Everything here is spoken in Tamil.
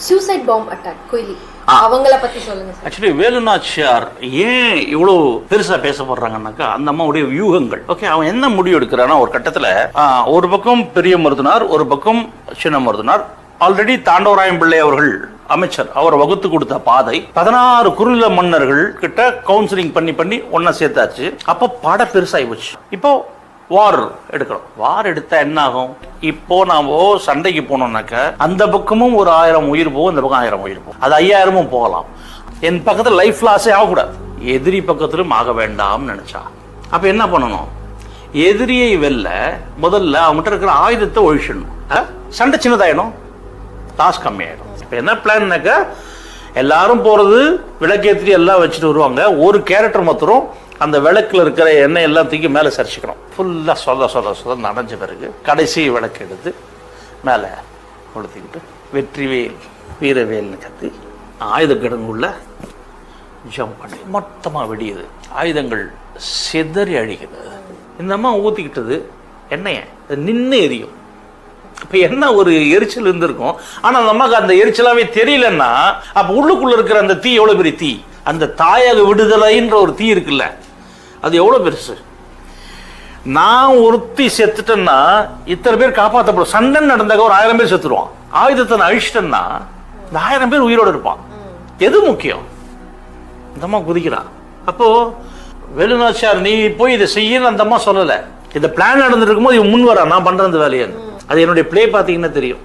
சூசைட் பாம்பு அட்டாக் கோயிலி அவங்கள பத்தி சொல்லுங்க சார். ஆக்சுவலி வேலு நாச்சியார் ஏன் இவ்வளவு பெருசா பேசப்படுறாங்கன்னாக்கா அந்த அம்மாவுடைய வியூகங்கள். ஓகே, அவன் என்ன முடிவு எடுக்கிறான்னா ஒரு கட்டத்துல ஒரு பக்கம் பெரிய மருதுனார், ஒரு பக்கம் சின்ன மருதுனார். ஆல்ரெடி தாண்டவராயன் பிள்ளை அவர்கள் அமைச்சர், அவர் வகுத்து கொடுத்த பாதை 16 குறுநில மன்னர்கள் கிட்ட கவுன்சிலிங் பண்ணி ஒன்னா சேர்த்தாச்சு. அப்ப பட பெருசாகி போச்சு. இப்போ வார் எடுக்கிறோம். வார் எடுத்தா என்ன ஆகும்? இப்போ நாம சண்டைக்கு போனோம்னாக்க அந்த பக்கமும் ஒரு 1000 உயிர் போகும், இந்த பக்கம் 1000 உயிர் போகும், அது 5000 போகலாம். என் பக்கத்துல லைஃப் லாஸே ஆகக்கூடாது, எதிரி பக்கத்திலும் ஆக வேண்டாம்னு நினைச்சா. அப்ப என்ன பண்ணணும்? எதிரியை வெல்ல முதல்ல அவங்ககிட்ட இருக்கிற ஆயுதத்தை ஒழிச்சிடணும். சண்டை சின்னதாயிடும், லாஸ் கம்மியாயிடும். இப்ப என்ன பிளான்னாக்க எல்லாரும் போறது விளக்கேற்றி எல்லாம் வச்சுட்டு வருவாங்க. ஒரு கேரக்டர் மாத்திரம் அந்த விளக்குல இருக்கிற எண்ணெய் எல்லாம் தூக்கி மேலே சரிச்சுக்கணும். ஃபுல்லாக சொத நனைஞ்ச பிறகு கடைசி விளக்கு எடுத்து மேலே கொளுத்திக்கிட்டு வெற்றிவேல் வீரவேல்னு கத்தி ஆயுத கிடங்குள்ள ஜம்ப் பண்ணி மொத்தமாக வெடியுது. ஆயுதங்கள் சிதறி அழிக்குது. இந்த அம்மா ஊற்றிக்கிட்டது எண்ணெய நின்று எரியும். இப்போ என்ன ஒரு எரிச்சல் இருந்திருக்கும். ஆனால் அந்த அம்மாவுக்கு அந்த எரிச்சலாவே தெரியலன்னா அப்போ உள்ளுக்குள்ள இருக்கிற அந்த தீ எவ்வளோ பெரிய தீ. அந்த தாயக விடுதலைன்ற ஒரு தீ இருக்குல்ல, அது எவ்வளோ பெருசு. நான் ஒருத்தி செத்துட்டேன்னா இத்தனை பேர் காப்பாற்றப்படும். சண்டை நடந்தாக்க ஒரு 1000 பேர் செத்துருவான். ஆயுதத்தை நான் அழிச்சிட்டேன்னா இந்த 1000 பேர் உயிரோடு இருப்பான். எது முக்கியம்? இந்த அம்மா குதிக்கிறா. அப்போ வேலு நாச்சியார் நீ போய் இதை செய்யன்னு அந்த அம்மா சொல்லலை. இந்த பிளான் நடந்துட்டு இருக்கும்போது இவன் முன் வரா, நான் பண்ற அந்த வேலையை. அது என்னுடைய பிளே பார்த்தீங்கன்னா தெரியும்.